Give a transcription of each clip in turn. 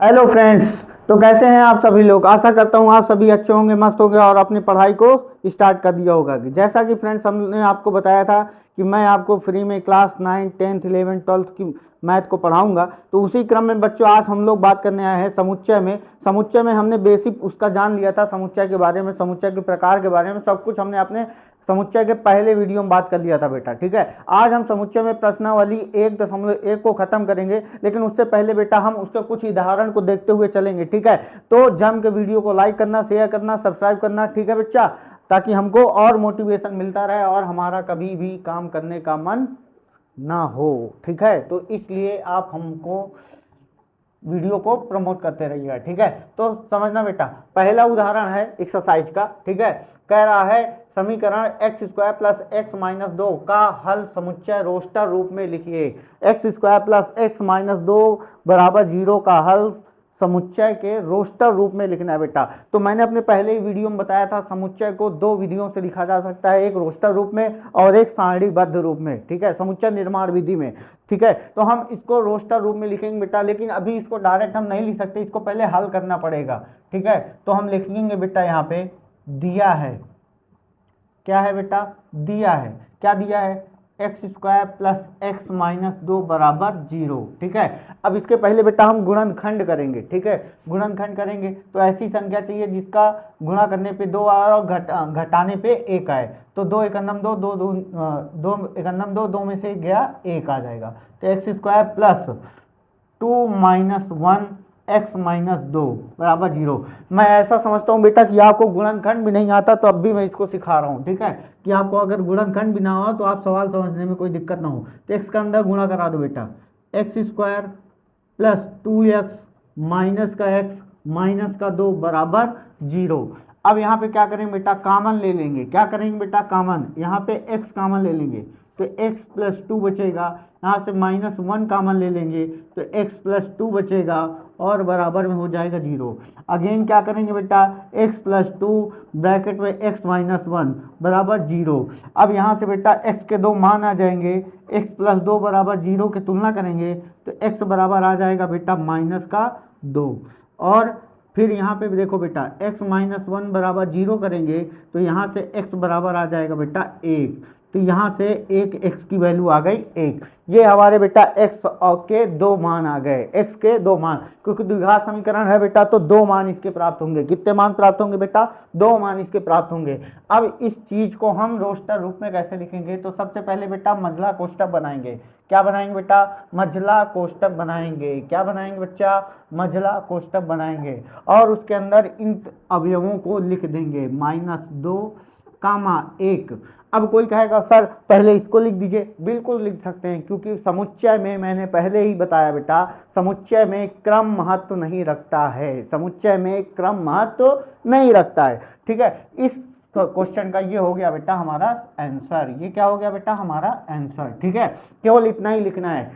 Hello friends. तो कैसे हैं आप सभी लोग। आशा करता हूं आप सभी अच्छे होंगे, मस्त होंगे और अपनी पढ़ाई को स्टार्ट कर दिया होगा। जैसा कि फ्रेंड्स हमने आपको बताया था कि मैं आपको फ्री में क्लास 9, 10th, 11th, 12th की मैथ को पढ़ाऊंगा। तो उसी क्रम में बच्चों आज हम लोग बात करने आए हैं समुच्चय में। समुच्चय में हमने बेसिक उसका जान लिया था, समुच्चय के बारे में, समुच्चय के प्रकार के बारे में सब कुछ हमने अपने समुच्चय के पहले वीडियो में बात कर लिया था बेटा। ठीक है, आज हम समुच्चय में प्रश्नावली 1.1 को खत्म करेंगे, लेकिन उससे पहले बेटा हम उसके कुछ उदाहरण को देखते हुए चलेंगे। ठीक है, तो जम के वीडियो को लाइक करना, शेयर करना, सब्सक्राइब करना। ठीक है बच्चा, ताकि हमको और मोटिवेशन मिलता रहे और हमारा कभी भी काम करने का मन ना हो। ठीक है, तो इसलिए आप हमको वीडियो को प्रमोट करते रहिएगा। ठीक है, तो समझना बेटा, पहला उदाहरण है एक्सरसाइज का। ठीक है, कह रहा है समीकरण x square plus x minus दो का हल समुच्चय रोस्टर रूप में लिखिए। X square plus x minus दो बराबर जीरो का हल समुच्चय के रोस्टर रूप में लिखना है बेटा। तो मैंने अपने पहले ही वीडियो में बताया था समुच्चय को दो विधियों से लिखा जा सकता है, एक रोस्टर रूप में और एक सारणीबद्ध रूप में। ठीक है, समुच्चय निर्माण विधि में। ठीक है, तो हम इसको रोस्टर रूप में लिखेंगे बेटा, लेकिन अभी इसको डायरेक्ट हम नहीं लिख सकते, इसको पहले हल करना पड़ेगा। ठीक है, तो हम लिखेंगे बेटा, यहाँ पे दिया है, क्या है बेटा, दिया है, क्या दिया है, x square plus x minus दो बराबर जीरो। ठीक है, अब इसके पहले बेटा हम गुणनखंड करेंगे। ठीक है, गुणनखंड करेंगे तो ऐसी संख्या चाहिए जिसका गुणा करने पे दो आए और घटाने पे एक आए। तो दो एकन्नम दो, दो एकन्नम दो, दो में से गया एक आ जाएगा। तो x square plus 2 - 1 x minus दो बराबर जीरो। मैं ऐसा समझता हूँ बेटा कि आपको गुणनखंड भी नहीं आता, तो अब भी मैं इसको सिखा रहा हूँ। ठीक है, कि आपको अगर गुणनखंड भी ना हो तो आप सवाल समझने में कोई दिक्कत ना हो। तो एक्स का अंदर गुणा करा दो बेटा, x square plus 2x minus का एक्स माइनस का दो बराबर जीरो। अब यहाँ पे क्या करेंगे बेटा, कामन ले लेंगे। क्या करेंगे बेटा, कामन, यहाँ पे x कामन ले लेंगे तो x प्लस टू बचेगा। यहाँ से -1 कामन ले लेंगे तो x प्लस टू बचेगा और बराबर में हो जाएगा जीरो। अगेन क्या करेंगे बेटा, x प्लस टू ब्रैकेट में x माइनस वन बराबर जीरो। अब यहाँ से बेटा x के दो मान आ जाएंगे, x प्लस दो बराबर जीरो की तुलना करेंगे तो x बराबर आ जाएगा बेटा माइनस का दो। और फिर यहाँ पे देखो बेटा, x माइनस वन बराबर जीरो करेंगे तो यहाँ से x बराबर आ जाएगा बेटा एक। तो यहाँ से एक x की वैल्यू आ गई एक। ये हमारे बेटा x के दो मान आ गए, x के दो मान, क्योंकि द्विघात समीकरण है बेटा तो दो मान इसके प्राप्त होंगे। कितने मान प्राप्त होंगे बेटा, दो मान इसके प्राप्त होंगे। अब इस चीज को हम रोस्टर रूप में कैसे लिखेंगे, तो सबसे पहले बेटा मझला कोष्ठक बनाएंगे। क्या बनाएंगे बेटा, मझला कोष्ठक बनाएंगे। क्या बनाएंगे बच्चा, मझला कोष्ठक बनाएंगे और उसके अंदर इन अवयवों को लिख देंगे, -2 कामा एक। अब कोई कहेगा सर पहले इसको लिख दीजिए, बिल्कुल लिख सकते हैं, क्योंकि समुच्चय में मैंने पहले ही बताया बेटा, समुच्चय में क्रम महत्व नहीं रखता है, समुच्चय में क्रम महत्व नहीं रखता है। ठीक है, इस क्वेश्चन का ये हो गया बेटा हमारा आंसर। ये क्या हो गया बेटा, हमारा आंसर। ठीक है, केवल इतना ही लिखना है।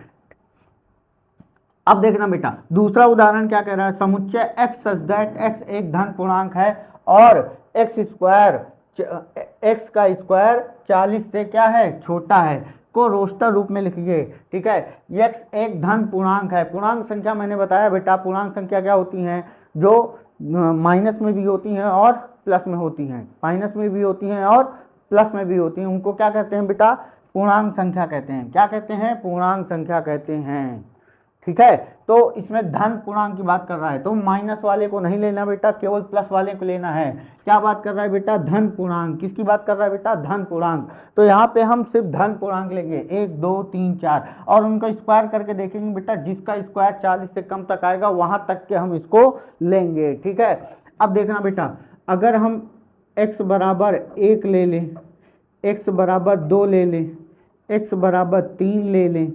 अब देखना बेटा दूसरा उदाहरण क्या कह रहा है, समुच्चय x सच दैट x एक धन पूर्णांक है और एक्स स्क्वायर एक्स का स्क्वायर 40 से क्या है, छोटा है, को रोस्टर रूप में लिखिए। ठीक है, x एक धन पूर्णांक है। पूर्णांक संख्या मैंने बताया बेटा, पूर्णांक संख्या क्या होती हैं, जो माइनस में भी होती हैं और प्लस में होती हैं, माइनस में भी होती हैं और प्लस में भी होती हैं, उनको क्या कहते हैं बेटा, पूर्णांक संख्या कहते हैं। क्या कहते हैं, पूर्णांक संख्या कहते हैं। ठीक है, तो इसमें धन पूर्णांक की बात कर रहा है तो माइनस वाले को नहीं लेना बेटा, केवल प्लस वाले को लेना है। क्या बात कर रहा है बेटा, धन पूर्णांक। किसकी बात कर रहा है बेटा, धन पूर्णांक। तो यहाँ पे हम सिर्फ धन पूर्णांक लेंगे, 1 2 3 4, और उनका स्क्वायर करके देखेंगे बेटा, जिसका स्क्वायर 40 से कम तक आएगा वहां तक के हम इसको लेंगे। ठीक है, अब देखना बेटा, अगर हम x बराबर 1 ले लें, x बराबर 2 ले लें, x बराबर 3 ले लें,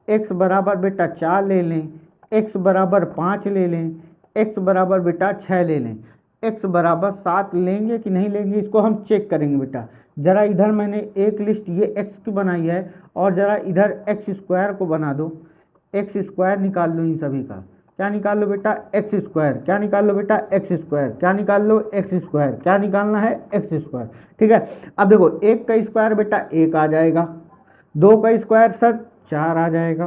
x बराबर बेटा 4 ले लें, x बराबर 5 ले लें, x बराबर बेटा 6 ले लें, x बराबर 7 लेंगे कि नहीं लेंगे, इसको हम चेक करेंगे बेटा। जरा इधर मैंने एक लिस्ट ये x की बनाई है और जरा इधर एक्स स्क्वायर को बना दो, एक्स स्क्वायर निकाल लो इन सभी का। क्या निकाल लो बेटा, एक्स स्क्वायर। क्या निकाल लो बेटा, एक्स स्क्वायर। क्या निकाल लो, एक्स स्क्वायर। क्या निकालना है, एक्स स्क्वायर। ठीक है, अब देखो एक का स्क्वायर बेटा एक आ जाएगा, दो का स्क्वायर सर 4 आ जाएगा,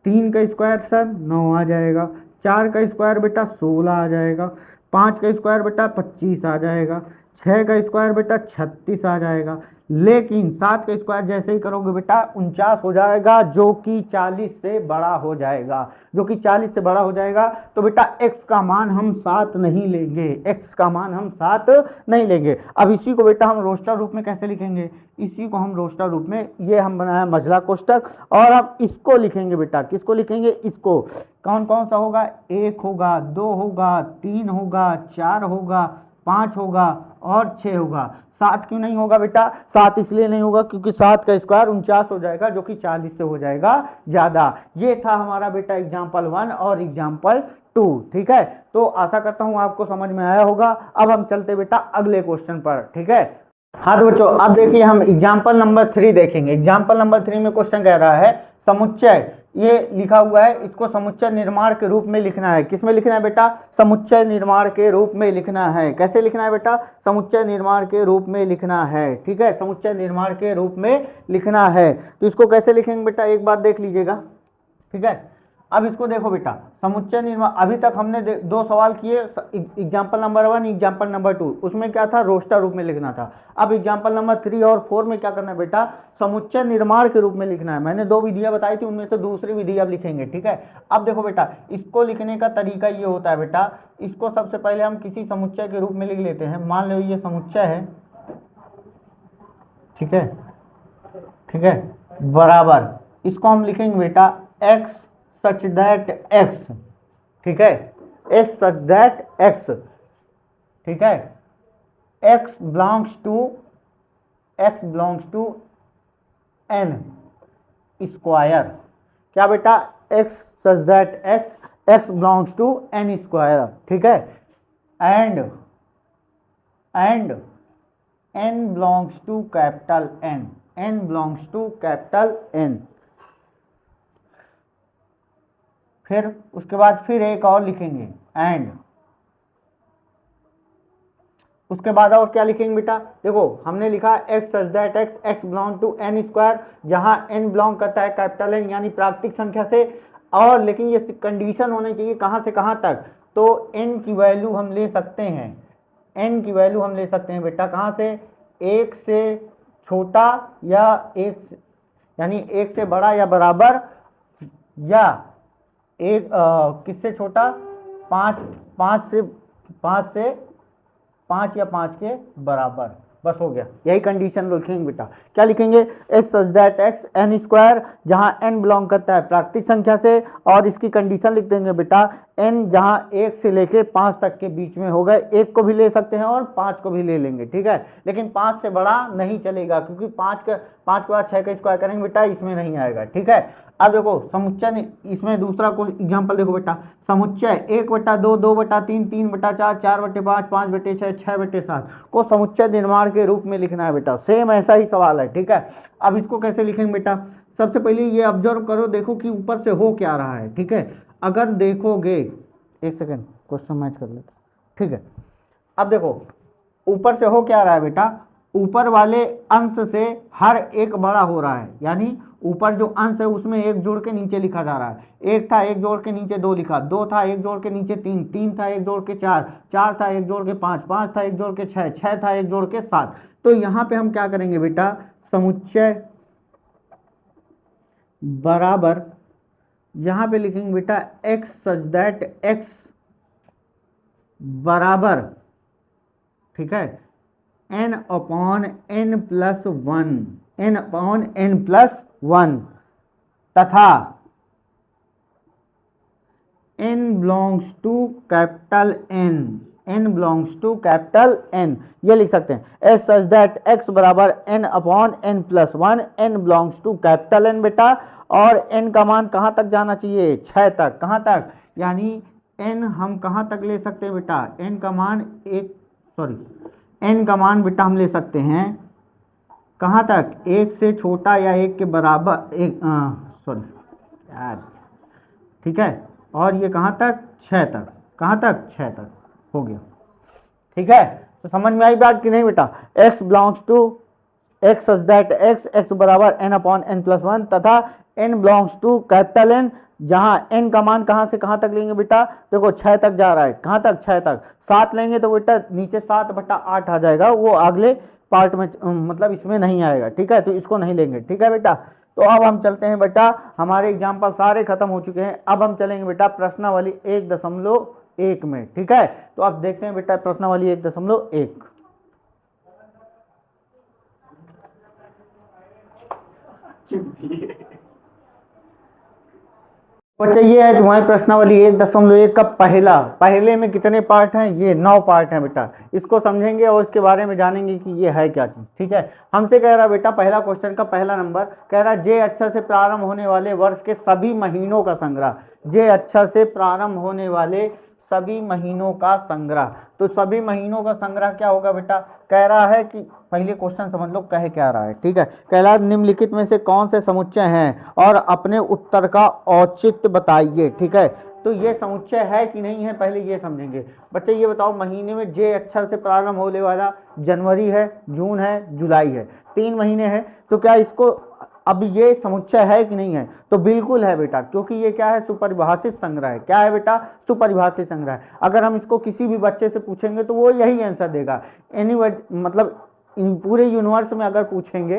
तीन का स्क्वायर सर 9 आ जाएगा, 4 का स्क्वायर बेटा 16 आ जाएगा, 5 का स्क्वायर बेटा 25 आ जाएगा, 6 का स्क्वायर बेटा 36 आ जाएगा, लेकिन 7 का स्क्वायर जैसे ही करोगे बेटा 49 हो जाएगा, जो कि 40 से बड़ा हो जाएगा, जो कि 40 से बड़ा हो जाएगा। तो बेटा x का मान हम 7 नहीं लेंगे, x का मान हम 7 नहीं लेंगे। अब इसी को बेटा हम रोस्टर रूप में कैसे लिखेंगे, इसी को हम रोस्टर रूप में, ये हम बनाया मझला कोष्टक, और अब इसको लिखेंगे बेटा, किसको लिखेंगे, इसको। कौन कौन सा होगा, 1 होगा, 2 होगा, 3 होगा, 4 होगा, 5 होगा और 6 होगा। 7 क्यों नहीं होगा बेटा, 7 इसलिए नहीं होगा क्योंकि 7 का स्क्वायर 49 हो जाएगा, जो कि 40 से हो जाएगा ज्यादा। ये था हमारा बेटा एग्जाम्पल 1 और एग्जाम्पल 2। ठीक है, तो आशा करता हूं आपको समझ में आया होगा। अब हम चलते बेटा अगले क्वेश्चन पर। ठीक है, हाँ तो बच्चों अब देखिए हम एग्जाम्पल नंबर 3 देखेंगे। एग्जाम्पल नंबर 3 में क्वेश्चन कह रहा है समुच्चय, ये लिखा हुआ है, इसको समुच्चय निर्माण के रूप में लिखना है। किस में लिखना है बेटा, समुच्चय निर्माण के रूप में लिखना है। कैसे लिखना है बेटा, समुच्चय निर्माण के रूप में लिखना है। ठीक है, समुच्चय निर्माण के रूप में लिखना है। तो इसको कैसे लिखेंगे बेटा, एक बार देख लीजिएगा। ठीक है, अब इसको देखो बेटा, समुच्चय निर्माण, अभी तक हमने दो सवाल किए, एग्जाम्पल नंबर 1, एग्जाम्पल नंबर 2, उसमें क्या था, रोस्टर रूप में लिखना था। अब एग्जाम्पल नंबर 3 और 4 में क्या करना है बेटा, समुच्चय निर्माण के रूप में लिखना है। मैंने 2 विधियां बताई थी, उनमें से दूसरी विधि अब लिखेंगे। ठीक है, अब देखो बेटा, इसको लिखने का तरीका ये होता है बेटा, इसको सबसे पहले हम किसी समुच्चय के रूप में लिख लेते हैं। मान लो ये समुच्चय है, ठीक है, ठीक है, बराबर, इसको हम लिखेंगे बेटा x such that x, ठीक है, s such that x, ठीक है, x belongs to n square. क्या बेटा, x such that x belongs to n square. ठीक है, and n belongs to capital n belongs to capital n। फिर उसके बाद फिर एक और लिखेंगे एंड, उसके बाद और क्या लिखेंगे बेटा, देखो हमने लिखा x such that x belong to n square, जहां n बिलोंग करता है कैपिटल n यानी प्राकृतिक संख्या से, और लेकिन ये कंडीशन होनी चाहिए कहां से कहां तक, तो n की वैल्यू हम ले सकते हैं, n की वैल्यू हम ले सकते हैं बेटा कहां से, 1 से छोटा या 1 यानी 1 से बड़ा या बराबर, या एक किससे छोटा, 5 से 5 या 5 के बराबर, बस हो गया। यही कंडीशन लिखेंगे बेटा। क्या लिखेंगे, S such that x n square, जहां एन बिलोंग करता है प्राकृतिक संख्या से, और इसकी कंडीशन लिख देंगे बेटा एन जहां 1 से लेके 5 तक के बीच में हो गए, 1 को भी ले सकते हैं और 5 को भी ले लेंगे। ठीक है, लेकिन 5 से बड़ा नहीं चलेगा, क्योंकि 5 के बाद 6 का स्क्वायर करेंगे बेटा, इसमें नहीं आएगा। ठीक है, अब देखो समुच्चय, इसमें दूसरा को एग्जांपल देखो बेटा, समुच्चय 1/2, 2/3, 3/4, 4/5, 5/6, 6/7 को समुच्चय निर्माण के रूप में लिखना है बेटा। सेम ऐसा ही सवाल है। ठीक है, अब इसको कैसे लिखेंगे बेटा, सबसे पहले ये ऑब्जर्व करो, देखो कि ऊपर से हो क्या रहा है। ठीक है, अगर देखोगे, एक सेकेंड क्वेश्चन मैच कर लेते। ठीक है, अब देखो ऊपर से हो क्या रहा है बेटा, ऊपर वाले अंश से हर एक बड़ा हो रहा है, यानी ऊपर जो अंश है उसमें 1 जोड़ के नीचे लिखा जा रहा है। 1 था 1 जोड़ के नीचे 2 लिखा, 2 था 1 जोड़ के नीचे 3, 3 था 1 जोड़ के 4, 4 था 1 जोड़ के 5, 5 था 1 जोड़ के 6, 6 था 1 जोड़ के 7। तो यहां पे हम क्या करेंगे बेटा, समुच्चय बराबर, यहां पे लिखेंगे बेटा x सच दैट x बराबर, ठीक है, n/n+1, n/n+1, तथा n belongs to capital n, ये लिख सकते हैं एस सच दैट x बराबर n/n+1, n belongs to capital n बेटा, और n का मान कहां तक जाना चाहिए, 6 तक। कहां तक, यानी n हम कहां तक ले सकते हैं बेटा, n का मान n का मान बेटा हम ले सकते हैं कहां तक, 1 से छोटा या 1 के बराबर, ठीक है, और ये कहां तक, 6 तक। कहां तक, 6 तक हो गया। ठीक है, तो समझ में आई बात कि नहीं बेटा, x belongs to x such that x बराबर n upon n plus one तथा n belongs to capital N, जहां n का मान कहां से कहां तक लेंगे बेटा, देखो 6 तक जा रहा है, कहां तक 6 तक, 7 लेंगे तो बेटा नीचे 7/8 आ जाएगा, वो अगले पार्ट में मतलब इसमें नहीं आएगा, ठीक है, तो इसको नहीं लेंगे, ठीक है बेटा। तो अब हम चलते हैं बेटा, हमारे एग्जाम्पल सारे खत्म हो चुके हैं, अब हम चलेंगे बेटा प्रश्नावली 1.1 में, ठीक है। तो अब देखते हैं बेटा प्रश्नावली 1.1। बच्चा ये है तुम्हारी प्रश्नावली 1.1 का पहले में कितने पार्ट हैं, ये 9 पार्ट हैं बेटा, इसको समझेंगे और इसके बारे में जानेंगे कि ये है क्या चीज, ठीक है। हमसे कह रहा बेटा पहला क्वेश्चन का पहला नंबर कह रहा जे अक्षर से प्रारंभ होने वाले वर्ष के सभी महीनों का संग्रह, जे अक्षर से प्रारंभ होने वाले सभी महीनों का संग्रह। तो सभी महीनों का संग्रह क्या होगा बेटा, कह रहा है कि पहले क्वेश्चन समझ लो कह क्या रहा है, ठीक है। कह रहा है निम्नलिखित में से कौन से समुच्चय हैं और अपने उत्तर का औचित्य बताइए, ठीक है। तो ये समुच्चय है कि नहीं है पहले ये समझेंगे। बच्चे ये बताओ महीने में जे अक्षर से प्रारंभ होने वाला जनवरी है, जून है, जुलाई है, 3 महीने हैं, तो क्या इसको अब ये समुच्चय है कि नहीं है, तो बिल्कुल है बेटा, क्योंकि ये क्या है, सुपरिभाषित संग्रह है। क्या है बेटा, सुपरिभाषित संग्रह है। अगर हम इसको किसी भी बच्चे से पूछेंगे तो वो यही आंसर देगा, मतलब इन पूरे यूनिवर्स में अगर पूछेंगे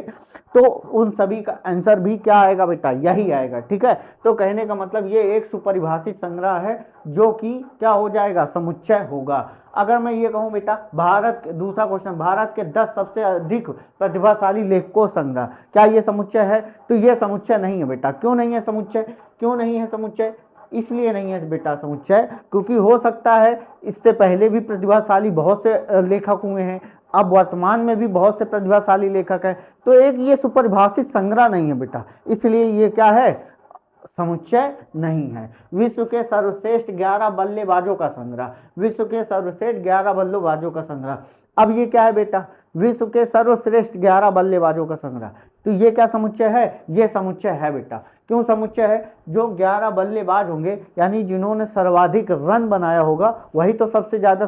तो उन सभी का आंसर भी क्या आएगा बेटा, यही आएगा, ठीक है। तो कहने का मतलब ये एक सुपरिभाषित संग्रह है जो कि क्या हो जाएगा, समुच्चय होगा। अगर मैं ये कहूं बेटा दूसरा क्वेश्चन, भारत के 10 सबसे अधिक प्रतिभाशाली लेखकों संग्रह, क्या ये समुच्चय है, तो ये समुच्चय नहीं है बेटा। क्यों नहीं है समुच्चय, क्यों नहीं है समुच्चय, इसलिए नहीं है बेटा समुच्चय क्योंकि हो सकता है इससे पहले भी प्रतिभाशाली बहुत से लेखक हुए हैं, अब वर्तमान में भी बहुत से प्रतिभाशाली लेखक हैं, तो एक ये सुपरिभाषित संग्रह नहीं है बेटा, इसलिए ये क्या है, समुच्चय नहीं है। विश्व के सर्वश्रेष्ठ 11 बल्लेबाजों का संग्रह, विश्व के सर्वश्रेष्ठ 11 बल्लेबाजों का संग्रह। अब ये क्या है बेटा, विश्व के सर्वश्रेष्ठ 11 बल्लेबाजों का संग्रह, तो ये क्या समुच्चय है, ये समुच्चय है बेटा। क्यों समुच्चय है, जो 11 बल्लेबाज होंगे यानी जिन्होंने सर्वाधिक रन बनाया होगा वही तो सबसे ज्यादा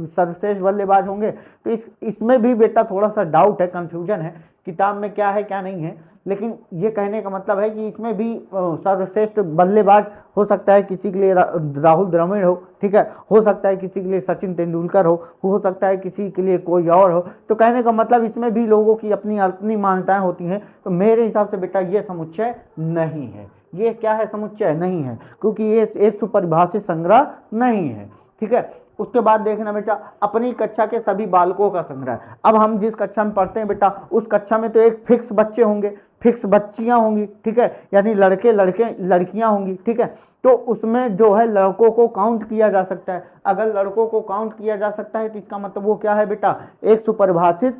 सर्वश्रेष्ठ बल्लेबाज होंगे। तो इसमें भी बेटा थोड़ा सा डाउट है, कंफ्यूजन है, किताब में क्या है क्या नहीं है, लेकिन ये कहने का मतलब है कि इसमें भी सर्वश्रेष्ठ बल्लेबाज हो सकता है किसी के लिए राहुल द्रविड़ हो, ठीक है, हो सकता है किसी के लिए सचिन तेंदुलकर हो सकता है किसी के लिए कोई और हो। तो कहने का मतलब इसमें भी लोगों की अपनी अपनी मान्यताएं होती हैं। तो मेरे हिसाब से बेटा ये समुच्चय नहीं है, ये क्या है, समुच्चय नहीं है, क्योंकि ये एक सुपरिभाषित संग्रह नहीं है, ठीक है। उसके बाद देखना बेटा अपनी कक्षा के सभी बालकों का संग्रह। अब हम जिस कक्षा में पढ़ते हैं बेटा उस कक्षा में तो एक फिक्स बच्चे होंगे, फिक्स बच्चियां होंगी, ठीक है, यानी लड़के लड़कियां होंगी, ठीक है। तो उसमें जो है लड़कों को काउंट किया जा सकता है। अगर लड़कों को काउंट किया जा सकता है तो इसका मतलब वो क्या है बेटा, एक सुपरिभाषित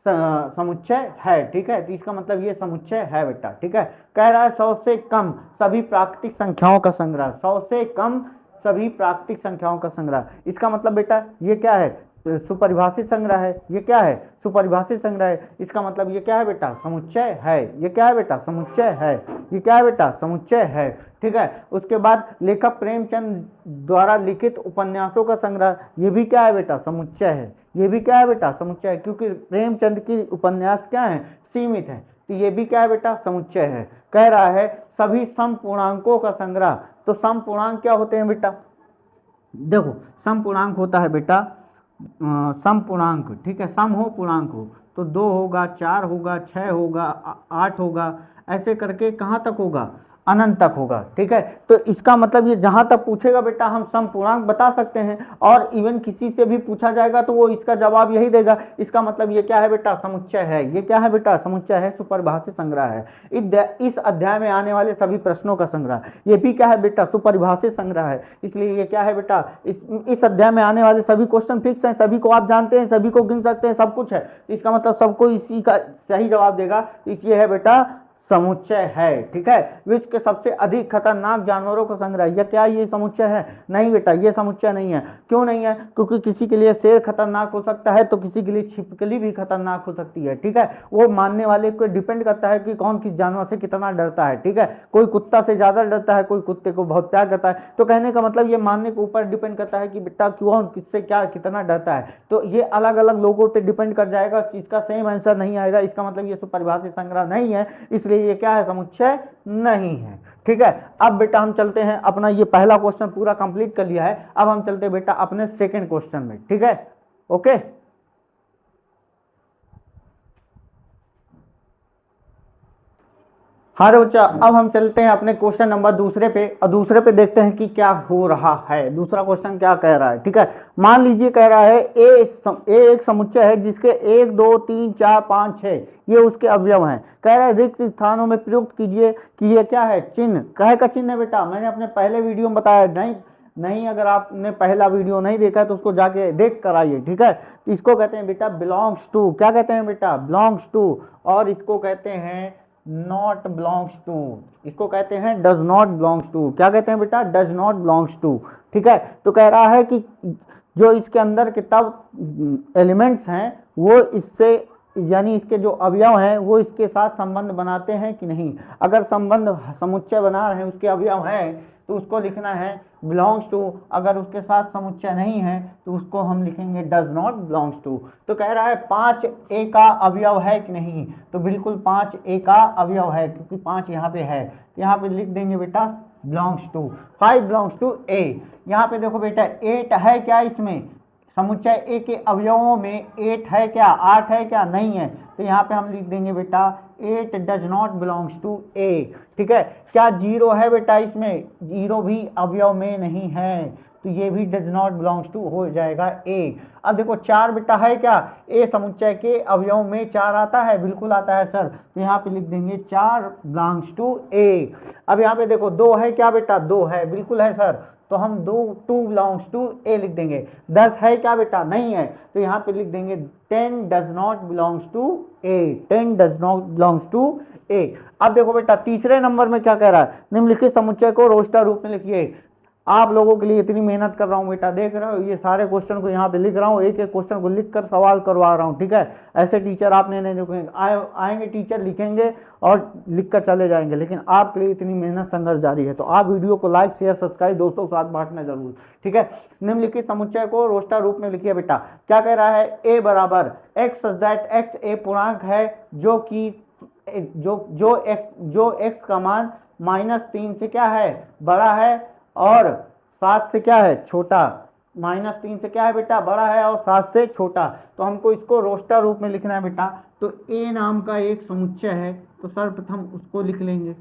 समुच्चय है, ठीक है। तो इसका मतलब ये समुच्चय है बेटा, ठीक है। कह रहा है 100 से कम सभी प्राकृतिक संख्याओं का संग्रह, 100 से कम सभी प्राकृतिक संख्याओं का संग्रह। इसका मतलब बेटा ये क्या है, सुपरिभाषित संग्रह है। ये क्या है, सुपरिभाषित संग्रह है। इसका मतलब ये क्या है बेटा, समुच्चय है। ये क्या है बेटा, समुच्चय है। ये क्या है बेटा, समुच्चय है, ठीक है। उसके बाद लेखक प्रेमचंद द्वारा लिखित उपन्यासों का संग्रह, ये भी क्या है बेटा, समुच्चय है। ये भी क्या है बेटा, समुच्चय है, क्योंकि प्रेमचंद की उपन्यास क्या है, सीमित है, तो ये भी क्या है बेटा, समुच्चय है। कह रहा है सभी समपूर्णांकों का संग्रह। तो समपूर्णांक क्या होते हैं बेटा, देखो समपूर्णांक होता है बेटा समपूर्णांक, ठीक है, सम हो पूर्णांक हो तो 2 होगा, 4 होगा, 6 होगा, 8 होगा, ऐसे करके कहाँ तक होगा, अनंत तक होगा, ठीक है। तो इसका मतलब ये जहां तक पूछेगा बेटा हम समपूर्णांक बता सकते हैं, और इवन किसी से भी पूछा जाएगा तो वो इसका जवाब यही देगा। इसका मतलब ये क्या है बेटा, समुच्चय है। ये क्या है बेटा, समुच्चय है, सुपरिभाषित संग्रह है। इस अध्याय में आने वाले सभी प्रश्नों का संग्रह, ये भी क्या है बेटा, सुपरिभाषित संग्रह है। इसलिए ये क्या है बेटा, इस अध्याय में आने वाले सभी क्वेश्चन फिक्स हैं, सभी को आप जानते हैं, सभी को गिन सकते हैं, सब कुछ है। इसका मतलब सबको इसी का सही जवाब देगा। इसलिए है बेटा समुच्चय है। ठीक है, विश्व के सबसे अधिक खतरनाक जानवरों का संग्रह, यह क्या ये समुच्चय है? नहीं बेटा, ये समुच्चय नहीं है। क्यों नहीं है? क्योंकि किसी के लिए शेर खतरनाक हो सकता है तो किसी के लिए छिपकली भी खतरनाक हो सकती है। ठीक है, वो मानने वाले को डिपेंड करता है कि कौन किस जानवर से कितना डरता है। ठीक है, कोई कुत्ता से ज्यादा डरता है, कोई कुत्ते को बहुत प्यार करता है। तो कहने का मतलब ये मानने के ऊपर डिपेंड करता है कि बेटा कौन किससे क्या कितना डरता है। तो ये अलग अलग लोगों पे डिपेंड कर जाएगा, इसका सेम आंसर नहीं आएगा। इसका मतलब ये सुपरिभाषित संग्रह नहीं है, इसलिए ये क्या है? समुच्चय नहीं है। ठीक है, अब बेटा हम चलते हैं, अपना ये पहला क्वेश्चन पूरा कंप्लीट कर लिया है। अब हम चलते हैं बेटा अपने सेकंड क्वेश्चन में। ठीक है, ओके। हाँ रे बच्चा, अब हम चलते हैं अपने क्वेश्चन नंबर दूसरे पे, और दूसरे पे देखते हैं कि क्या हो रहा है। दूसरा क्वेश्चन क्या कह रहा है? ठीक है, मान लीजिए कह रहा है ए एक समुच्चय है जिसके 1 2 3 4 5 6 ये उसके अवयव हैं। कह रहा है रिक्त स्थानों में प्रयुक्त कीजिए कि ये क्या है? चिन्ह। कहे का चिन्ह है बेटा, मैंने अपने पहले वीडियो में बताया। नहीं अगर आपने पहला वीडियो नहीं देखा है तो उसको जाके देख कर आइए। ठीक है, तो इसको कहते हैं बेटा बिलोंग्स टू। क्या कहते हैं बेटा? Belongs to. और इसको कहते हैं नॉट बिलोंग्स टू। इसको कहते हैं डज नॉट बिलोंग्स टू। क्या कहते हैं बेटा? Does not belongs to. ठीक है, तो कह रहा है कि जो इसके अंदर के तब एलिमेंट्स हैं वो इससे यानी इसके जो अवयव हैं वो इसके साथ संबंध बनाते हैं कि नहीं। अगर संबंध समुच्चय बना रहे हैं, उसके अवयव हैं, तो उसको लिखना है बिलोंग्स टू। अगर उसके साथ समुच्चय नहीं है तो उसको हम लिखेंगे डज नॉट बिलोंग्स टू। तो कह रहा है 5 ए का अवयव है कि नहीं, तो बिल्कुल 5 ए का अवयव है, क्योंकि 5 यहाँ पे है। तो यहाँ पे लिख देंगे बेटा बिलोंग्स टू। 5 बिलोंग्स टू ए। यहाँ पे देखो बेटा 8 है क्या? इसमें समुच्चय ए के अवयवों में 8 है क्या? 8 है क्या? नहीं है। तो यहाँ पे हम लिख देंगे बेटा 8 डज नॉट बिलोंग्स टू ए। ठीक है, क्या 0 है बेटा? इसमें 0 भी अवयव में नहीं है, तो ये भी डज नॉट बिलोंग्स टू हो जाएगा ए। अब देखो 4 बेटा है क्या? ए समुच्चय के अवयव में 4 आता है? बिल्कुल आता है सर। तो यहाँ पे लिख देंगे 4 बिलोंग्स टू ए। अब यहाँ पे देखो 2 है क्या बेटा? 2 है, बिल्कुल है सर। तो हम 2 बिलोंग्स टू ए लिख देंगे। 10 है क्या बेटा? नहीं है। तो यहाँ पे लिख देंगे 10 does not belongs to A. 10 does not belongs to A. अब देखो बेटा तीसरे नंबर में क्या कह रहा है? निम्नलिखित समुच्चय को रोस्टर रूप में लिखिए। आप लोगों के लिए इतनी मेहनत कर रहा हूं बेटा, देख रहे हो ये सारे क्वेश्चन को यहाँ पे लिख रहा हूँ, एक एक क्वेश्चन को लिख कर सवाल करवा रहा हूँ। ठीक है, ऐसे टीचर आपने नहीं देखेंगे, आएंगे टीचर लिखेंगे और लिख कर चले जाएंगे, लेकिन आपके लिए इतनी मेहनत संघर्ष जारी है। तो आप वीडियो को लाइक शेयर सब्सक्राइब दोस्तों के साथ बांटना जरूर। ठीक है, निम्नलिखित समुच्चय को रोस्टर रूप में लिखिए बेटा। क्या कह रहा है? ए बराबर एक्स सच दैट एक्स ए पूर्णांक है जो कि जो एक्स का मान -3 से क्या है? बड़ा है, और 7 से क्या है? छोटा। -3 से क्या है बेटा? बड़ा है, और 7 से छोटा। तो हमको इसको रोस्टर रूप में लिखना है बेटा। तो ए नाम का एक समुच्चय है, तो सर्वप्रथम उसको लिख लेंगे।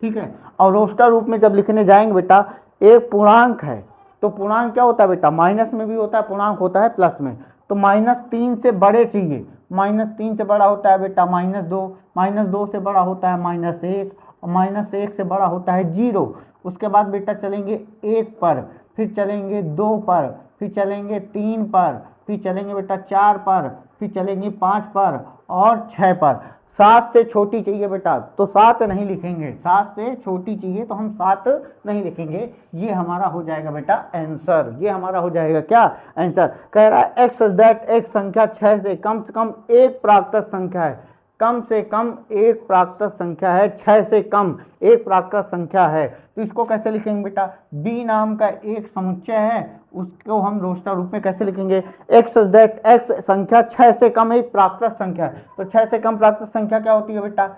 ठीक है, और रोस्टर रूप में जब लिखने जाएंगे बेटा, एक पूर्णांक है, तो पूर्णांक क्या होता है बेटा? माइनस में भी होता है पूर्णांक, होता है प्लस में। तो -3 से बड़े चाहिए। -3 से बड़ा होता है बेटा -2, -2 से बड़ा होता है -1, और -1 से बड़ा होता है 0। उसके बाद बेटा चलेंगे 1 पर, फिर चलेंगे 2 पर, फिर चलेंगे 3 पर, फिर चलेंगे बेटा 4 पर, फिर चलेंगे 5 पर और 6 पर। 7 से छोटी चाहिए बेटा, तो 7 नहीं लिखेंगे। 7 से छोटी चाहिए तो हम 7 नहीं लिखेंगे। ये हमारा हो जाएगा बेटा आंसर। ये हमारा हो जाएगा क्या? आंसर। कह रहा है एक्स दैट एक संख्या 6 से कम एक प्राकृत संख्या है। कम से कम एक प्राकृत संख्या है, 6 से कम एक प्राकृत संख्या है। तो इसको कैसे लिखेंगे बेटा? बी नाम का एक समुच्चय है, उसको हम रोस्टर रूप में कैसे लिखेंगे? एक्स दैट एक्स संख्या 6 से कम एक प्राकृत संख्या है। तो 6 से कम प्राकृत संख्या क्या होती है बेटा?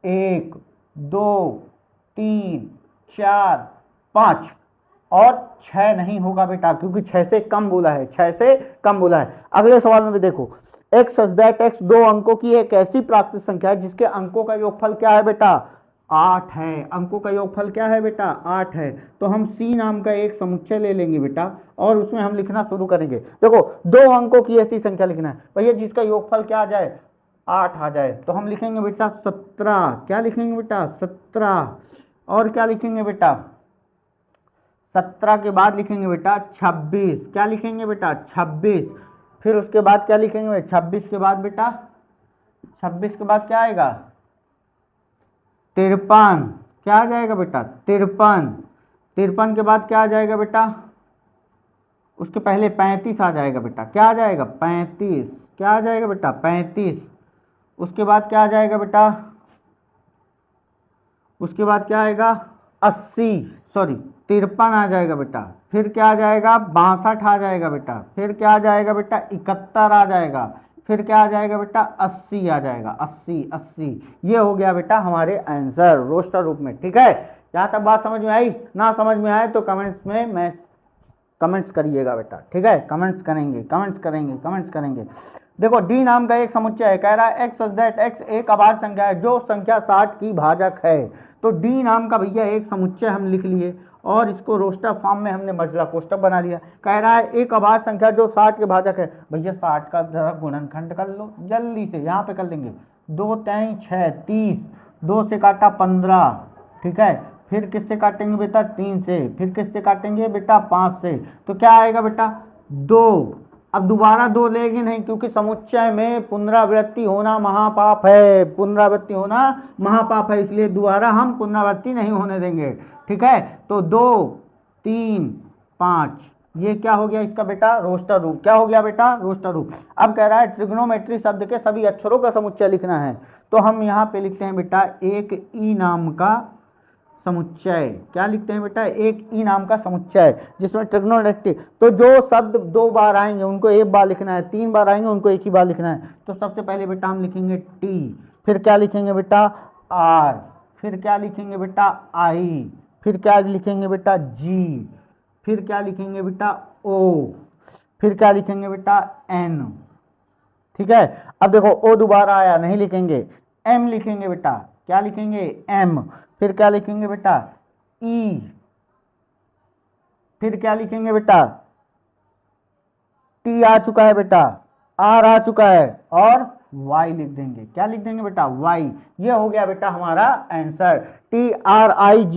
1 2 3 4 5, और 6 नहीं होगा बेटा, क्योंकि 6 से कम बोला है। 6 से कम बोला है। अगले सवाल में भी देखो, एक्स सच दैट एक्स 2 अंकों की एक ऐसी प्राकृत संख्या है जिसके अंकों का योगफल क्या है बेटा? 8 है। अंकों का योगफल क्या है बेटा? 8 है। तो हम सी नाम का एक समुच्चय ले लेंगे बेटा, और उसमें हम लिखना शुरू करेंगे। देखो 2 अंकों की ऐसी संख्या लिखना है भैया जिसका योगफल क्या आ जाए? 8 आ जाए। तो हम लिखेंगे बेटा 17। क्या लिखेंगे बेटा? 17। और क्या लिखेंगे बेटा? 17 के बाद लिखेंगे बेटा 26। क्या लिखेंगे बेटा? 26। फिर उसके बाद क्या लिखेंगे? 26 के बाद बेटा 26 के बाद क्या आएगा? 53, क्या आ जाएगा बेटा 53, 53 के बाद क्या आ जाएगा बेटा, उसके पहले 35 आ जाएगा बेटा, क्या आ जाएगा 35, क्या आ जाएगा बेटा 35, उसके बाद क्या आ जाएगा बेटा, उसके बाद क्या आएगा 80, सॉरी 53 आ जाएगा बेटा, फिर क्या आ जाएगा 62 आ जाएगा बेटा, फिर क्या आ जाएगा बेटा 71 आ जाएगा, फिर क्या आ जाएगा बेटा 80 आ जाएगा, 80 80। ये हो गया बेटा हमारे आंसर रोस्टर रूप में। ठीक है, यहाँ तक बात समझ में आई? ना समझ में आए तो कमेंट्स में मैं कमेंट्स करिएगा बेटा। ठीक है, कमेंट्स करेंगे, कमेंट्स करेंगे, कमेंट्स करेंगे। देखो डी नाम का एक समुच्चय है, कह रहा है एक्स सच दैट एक्स एक अभाज्य संख्या है जो संख्या 60 की भाजक है। तो डी नाम का भैया एक समुच्चय हम लिख लिए और इसको रोस्टर फॉर्म में हमने मजला कोष्टक बना लिया। कह रहा है एक अभाज्य संख्या जो 60 के भाजक है, भैया 60 का जरा गुणनखंड कर लो जल्दी से, यहाँ पे कर लेंगे 2 3 6 30, 2 से काटा 15, ठीक है, फिर किससे काटेंगे बेटा 3 से, फिर किससे काटेंगे बेटा 5 से, तो क्या आएगा बेटा 2। अब दोबारा 2 लेंगे नहीं क्योंकि समुच्चय में पुनरावृत्ति होना महापाप है, पुनरावृत्ति होना महापाप है, इसलिए दोबारा हम पुनरावृत्ति नहीं होने देंगे। ठीक है, तो 2 3 5 ये क्या हो गया इसका बेटा रोस्टर रूप, क्या हो गया बेटा रोस्टर रूप। अब कह रहा है ट्रिग्नोमेट्री शब्द के सभी अक्षरों का समुच्चय लिखना है, तो हम यहाँ पे लिखते हैं बेटा एक ई नाम का समुच्चय, क्या लिखते हैं बेटा एक ई नाम का समुच्चय जिसमें ट्रिग्नोमेट्री, तो जो शब्द 2 बार आएंगे उनको 1 बार लिखना है, 3 बार आएंगे उनको 1 ही बार लिखना है। तो सबसे पहले बेटा हम लिखेंगे टी, फिर क्या लिखेंगे बेटा आर, फिर क्या लिखेंगे बेटा आई, फिर क्या लिखेंगे बेटा जी, फिर क्या लिखेंगे बेटा ओ, फिर क्या लिखेंगे बेटा एन। ठीक है, अब देखो ओ दोबारा आया नहीं लिखेंगे, एम लिखेंगे बेटा, क्या लिखेंगे एम, फिर क्या लिखेंगे बेटा ई, फिर क्या लिखेंगे बेटा टी आ चुका है बेटा, आर आ चुका है और वाई लिख देंगे, क्या लिख देंगे बेटा वाई। ये हो गया बेटा हमारा आंसर TRIGONMEY।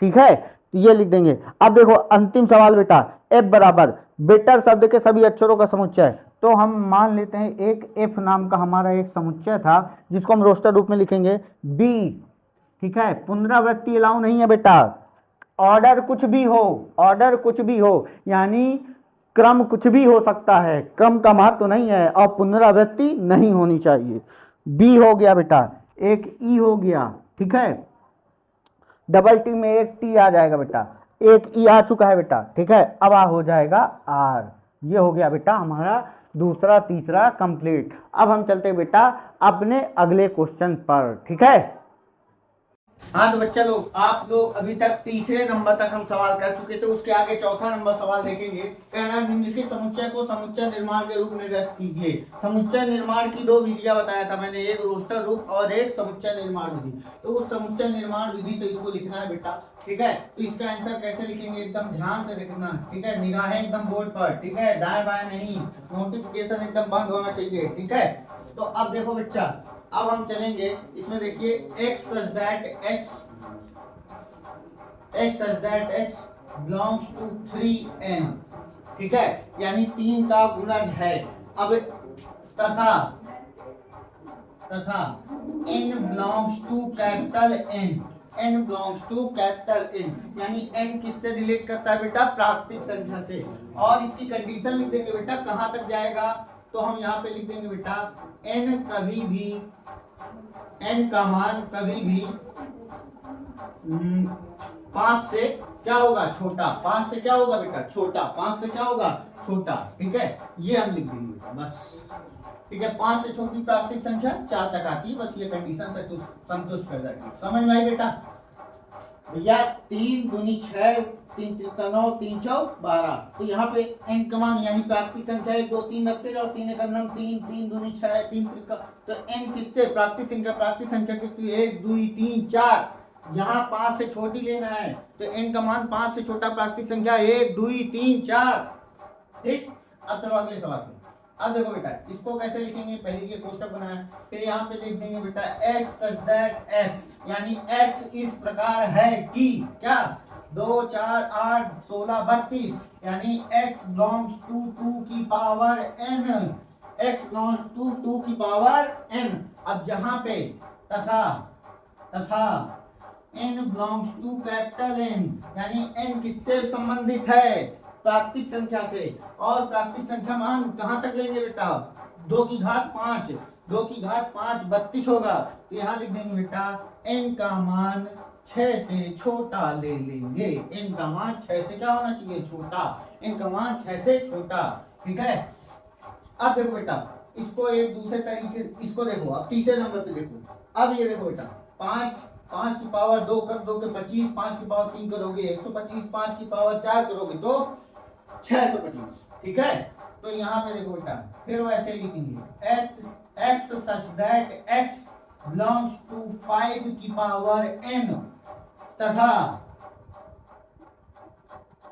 ठीक है, तो ये लिख देंगे। अब देखो अंतिम सवाल बेटा एफ बराबर बेटर शब्द के सभी अक्षरों का समुच्चय, तो हम मान लेते हैं एक एफ नाम का हमारा एक समुच्चय था जिसको हम रोस्टर रूप में लिखेंगे बी। ठीक है, पुनरावृत्ति अलाउ नहीं है बेटा, ऑर्डर कुछ भी हो, ऑर्डर कुछ भी हो, यानी क्रम कुछ भी हो सकता है, क्रम का महत्व तो नहीं है और पुनरावृत्ति नहीं होनी चाहिए। बी हो गया बेटा, एक ई हो गया, ठीक है, डबल टी में एक टी आ जाएगा बेटा, एक ई आ चुका है बेटा। ठीक है, अब आ हो जाएगा आर। ये हो गया बेटा हमारा दूसरा तीसरा कंप्लीट। अब हम चलते हैं बेटा अपने अगले क्वेश्चन पर। ठीक है, हाँ तो बच्चा लोग आप लोग अभी तक तीसरे नंबर तक हम सवाल कर चुके थे, उसके आगे चौथा नंबर सवाल देखेंगे। कह रहा है निम्नलिखित समुच्चय को समुच्चय निर्माण के रूप में व्यक्त कीजिए। समुच्चय निर्माण की 2 विधियां बताया था मैंने, एक रोस्टर रूप और एक समुच्चय निर्माण विधि। तो उस समुच्चय निर्माण विधि से इसको लिखना है बेटा। ठीक है, तो इसका आंसर कैसे लिखेंगे एकदम ध्यान से लिखना। ठीक है, निगाहें एकदम बोर्ड पर, ठीक है, दाएं बाएं नहीं, नोटिफिकेशन एकदम बंद होना चाहिए। ठीक है, तो अब देखो बच्चा, अब हम चलेंगे इसमें, देखिए x such that x belongs to 3n। ठीक है, यानी 3 का गुणज है। अब तथा n belongs to capital n, n belongs to capital n, यानी n किससे रिलेट करता है बेटा प्राकृतिक संख्या से। और इसकी कंडीशन लिख देंगे बेटा कहां तक जाएगा, तो हम यहाँ पे लिख देंगे बेटा n कभी भी, n का मान कभी भी 5 से क्या होगा छोटा, 5 से क्या होगा बेटा छोटा, 5 से क्या होगा छोटा। ठीक है, ये हम लिख देंगे बस। ठीक है, 5 से छोटी प्राकृतिक संख्या 4 तक आती है, बस ये कंडीशन संतुष्ट कर जाएगी। समझ में आई बेटा भैया, 3 दूनी 6, 3 त्रिका 9, 3 चौक 12। तो यहाँ पे n का मान यानी प्राकृतिक संख्या 1 2 3 रखते जाओ, 3 एक 9, 3 3 दूनी 6, 3 त्रिका, तो n किससे प्राकृतिक संख्या कितनी 1 2 3 4, यहाँ 5 से छोटी लेना है तो n का मान 5 से छोटा प्राकृतिक संख्या 1 2 3 4। ठीक, अब चलो अगले सवाल पे। अब देखो बेटा इसको कैसे लिखेंगे, पहले ये कोष्टक बनाया, फिर यहाँ पे लिख देंगे बेटा x such that x, यानी x इस प्रकार है कि क्या 2 4 8 16 32, यानी x belongs to 2 की power n, x belongs to 2 की पावर n। अब जहां पे तथा तथा n belongs to capital N, यानी n किससे संबंधित है, प्राकृतिक संख्या से। और प्राकृतिक संख्या मान कहां तक लेंगे बेटा, 2 की घात 5, 2 की घात 5 32 होगा। तो यहाँ लिख देंगे बेटा n का मान 6 से छोटा ले लेंगे, n का मान 6 से क्या होना चाहिए, छोटा, n का मान 6 से छोटा। ठीक है, अब देखो बेटा इसको एक दूसरे तरीके, इसको देखो, अब तीसरे नंबर पे देखो। अब ये देखो बेटा 5 की पावर 2 कर दोगे 25, 5 की पावर 3 करोगे 125, 5 की पावर 4 करोगे तो 625। ठीक है, तो यहाँ पे देखो बेटा फिर वैसे लिखेंगे x such that x belongs to 5 की पावर n तथा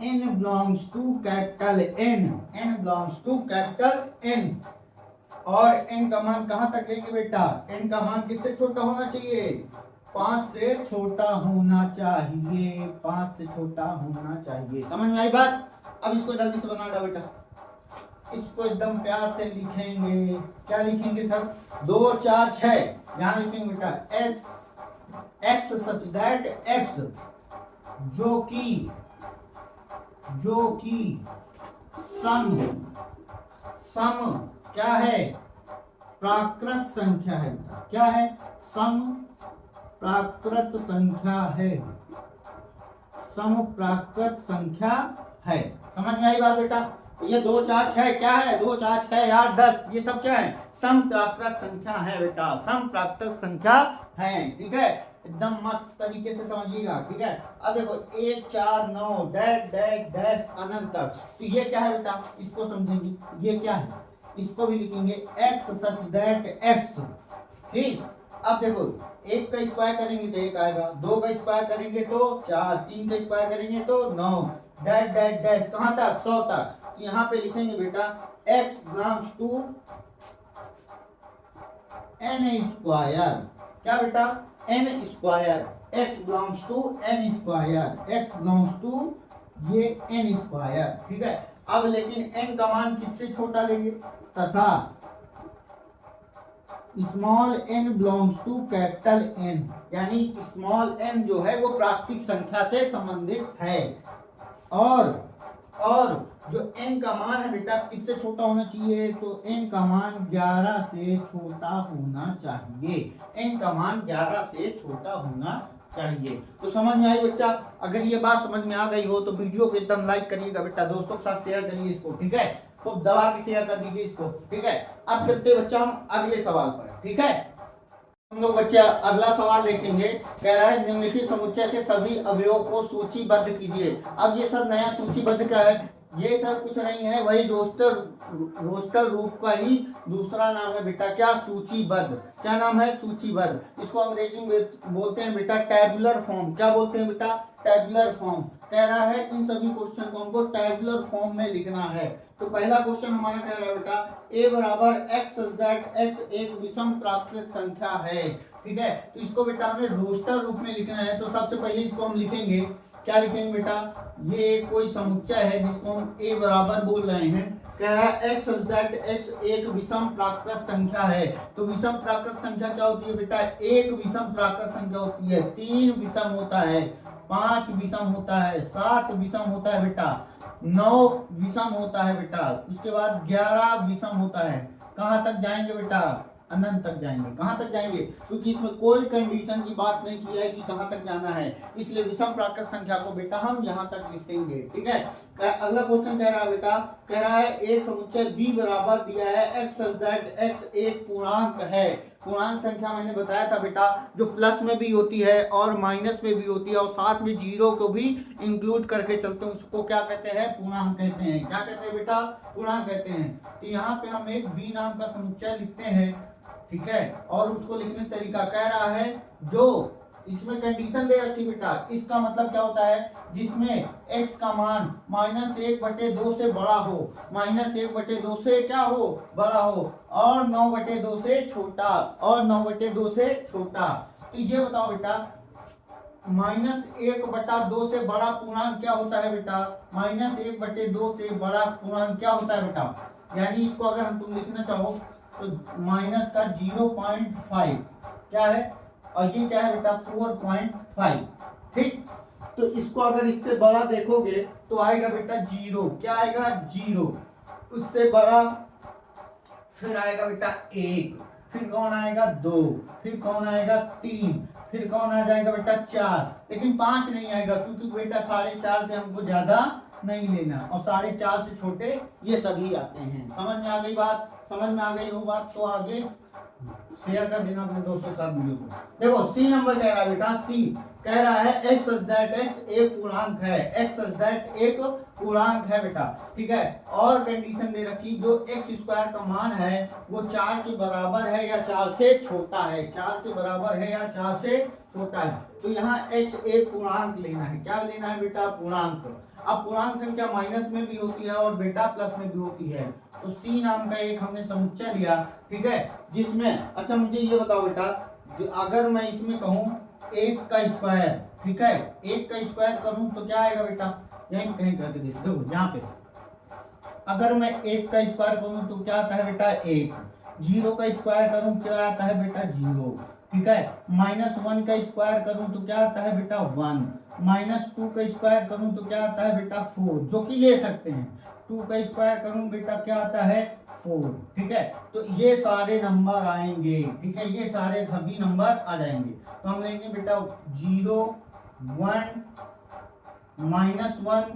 n belongs to capital n belongs to capital n। और n का मान कहां तक लेंगे बेटा, n का मान किससे छोटा होना चाहिए, 5 से छोटा होना चाहिए, 5 से छोटा होना चाहिए। समझ में आई बात। अब इसको जल्दी से बना दो बेटा, इसको एकदम प्यार से लिखेंगे। क्या लिखेंगे सर, 2 4 6, यहां लिखेंगे बेटा x सच दैट x जो कि सम क्या है, प्राकृत संख्या है। क्या है, सम प्राकृत संख्या है, सम प्राकृत संख्या है। समझ में आई बात बेटा। ये 2 4 6 क्या है, 2 4 6 8 10, ये सब क्या है, सम प्राकृत संख्या है बेटा, सम प्राकृत संख्या है। ठीक है, एकदम मस्त तरीके से समझिएगा। ठीक है, अब देखो 1 4 9 डैश डैश डैश अनंत तक, तो ये क्या है बेटा, इसको समझेंगे। ये क्या है, इसको भी लिखेंगे x सच दैट x। ठीक, अब देखो 1 का स्क्वायर करेंगे तो 1 आएगा, 2 का स्क्वायर करेंगे तो 4, 3 का स्क्वायर करेंगे तो 9, डैश डैश डैश कहां तक, 100 तक। यहाँ पे लिखेंगे बेटा x belongs to n square. क्या बेटा, n square, x belongs to n square, x belongs to ये n स्क्वायर। ठीक है, अब लेकिन n का मान किससे छोटा लेंगे, तथा small n belongs to capital N, यानी स्मॉल n जो है वो प्राकृतिक संख्या से संबंधित है। और जो n का मान है बेटा किससे छोटा होना चाहिए, तो n का मान 11 से छोटा होना चाहिए, n का मान 11 से छोटा होना चाहिए। तो समझ में आई बच्चा। अगर ये बात समझ में आ गई हो तो वीडियो को एकदम लाइक करिएगा बेटा, दोस्तों के साथ शेयर करिए इसको। ठीक है, खूब दबा के शेयर कर दीजिए इसको। ठीक है, अब चलते बच्चा हम अगले सवाल पर। ठीक है, हम लोग बच्चा अगला सवाल देखेंगे। कह रहा है निम्नलिखित समुच्चय के सभी अवयवों को सूचीबद्ध कीजिए। अब ये सर नया सूचीबद्ध क्या है, ये सर कुछ नहीं है, वही रोस्टर रूप का ही दूसरा नाम है बेटा। क्या, सूचीबद्ध। क्या नाम है, सूचीबद्ध। इसको अंग्रेजी में बोलते हैं बेटा टैबुलर फॉर्म। क्या बोलते हैं बेटा, टैबुलर फॉर्म। कह रहा है इन सभी क्वेश्चन को हमको टैबुलर फॉर्म में लिखना है। तो पहला क्वेश्चन हमारा कह रहा है बेटा a बराबर x सच दैट x एक विषम प्राकृत संख्या है। ठीक है, तो इसको बेटा हमें रोस्टर रूप में लिखना है। तो सबसे पहले इसको हम लिखेंगे, क्या लिखेंगे बेटा, ये कोई समुच्चय है जिसको हम a बराबर बोल रहे हैं। कह रहा है x सच दैट x एक विषम प्राकृत संख्या है। तो विषम प्राकृत संख्या क्या होती है बेटा, एक विषम प्राकृत संख्या होती है, 3 विषम होता है, 5 विषम होता है, 7 विषम होता है बेटा, 9 विषम होता है बेटा, उसके बाद 11 विषम होता है। कहां तक जाएंगे बेटा, अनंत तक जाएंगे। कहां तक जाएंगे, क्योंकि इसमें कोई कंडीशन की बात नहीं की है कि कहां तक जाना है, इसलिए विषम प्राकृत संख्या को बेटा हम यहां तक लिख देंगे। ठीक है, अगला क्वेश्चन कह रहा है बेटा, कह रहा है एक समुच्चय b बराबर दिया है x सच दैट x एक पूर्णांक है। पूर्णांक संख्या मैंने बताया था बेटा जो प्लस में भी होती है और माइनस में भी होती है और साथ में जीरो को भी इंक्लूड करके चलते हैं, उसको क्या कहते हैं, पूर्णांक कहते हैं। क्या कहते हैं बेटा, पूर्णांक कहते हैं। तो यहाँ पे हम एक b नाम का समुच्चय लिखते हैं। ठीक है, और उसको लिखने का तरीका कह रहा है, जो इसमें कंडीशन दे रखी बेटा, इसका मतलब क्या होता है, जिसमें x का मान -1/2 से बड़ा हो, -1/2 से क्या हो, बड़ा हो, और 9/2 से छोटा, और 9/2 से छोटा। तो ये बताओ बेटा -1/2 से बड़ा पूर्णांक क्या होता है बेटा, -1/2 से बड़ा पूर्णांक क्या होता है बेटा, यानी इसको अगर हम तुम लिखना चाहो तो माइनस का 0.5 क्या है, और ये क्या है बेटा 4.5। ठीक, तो इसको अगर इससे बड़ा देखोगे तो आएगा बेटा 0। क्या आएगा 0। उससे बड़ा फिर आएगा बेटा 1, फिर कौन आएगा 2, फिर कौन आएगा 3, फिर कौन आ जाएगा बेटा 4, लेकिन 5 नहीं आएगा क्योंकि बेटा 4.5 से हमको ज्यादा नहीं लेना और 4.5 से छोटे ये सभी आते हैं। समझ में आ गई बात? समझ में आ गई हो बात तो आगे शेयर कर देना अपने दोस्तों के साथ वीडियो को। देखो सी नंबर कह रहा है बेटा, सी कह रहा है x सच दैट x एक पूर्णांक है, x सच दैट एक पूर्णांक है बेटा। ठीक है, और कंडीशन दे रखी जो x स्क्वायर का मान है वो 4 के बराबर है या 4 से छोटा है, 4 के बराबर है या 4 से छोटा है। तो यहाँ x एक पूर्णांक लेना है। क्या लेना है बेटा? पूर्णांक। अब पूर्णांक संख्या माइनस में भी होती है और बेटा प्लस में भी होती है। तो सी नाम का एक हमने समुच्चय लिया, ठीक है, जिसमें अच्छा मुझे ये बताओ बेटा, अगर मैं इसमें कहूँ 1 का स्क्वायर, ठीक है, 1 का स्क्वायर करूं तो क्या आएगा बेटा? यहीं कहीं करके देखो यहाँ पे, अगर मैं 1 का स्क्वायर करूं तो क्या आता है बेटा 1, 0 का स्क्वायर करूं क्या आता है बेटा 0, ठीक है, -1 का स्क्वायर करूं तो क्या आता है बेटा 1, -2 का स्क्वायर करूं तो क्या आता है बेटा 4, जो कि ले सकते हैं। 2 का स्क्वायर करूं बेटा क्या आता है 4, ठीक है। तो ये सारे नंबर आएंगे, ठीक है, ये सारे सभी नंबर आ जाएंगे। तो हम लेंगे बेटा 0, 1, -1,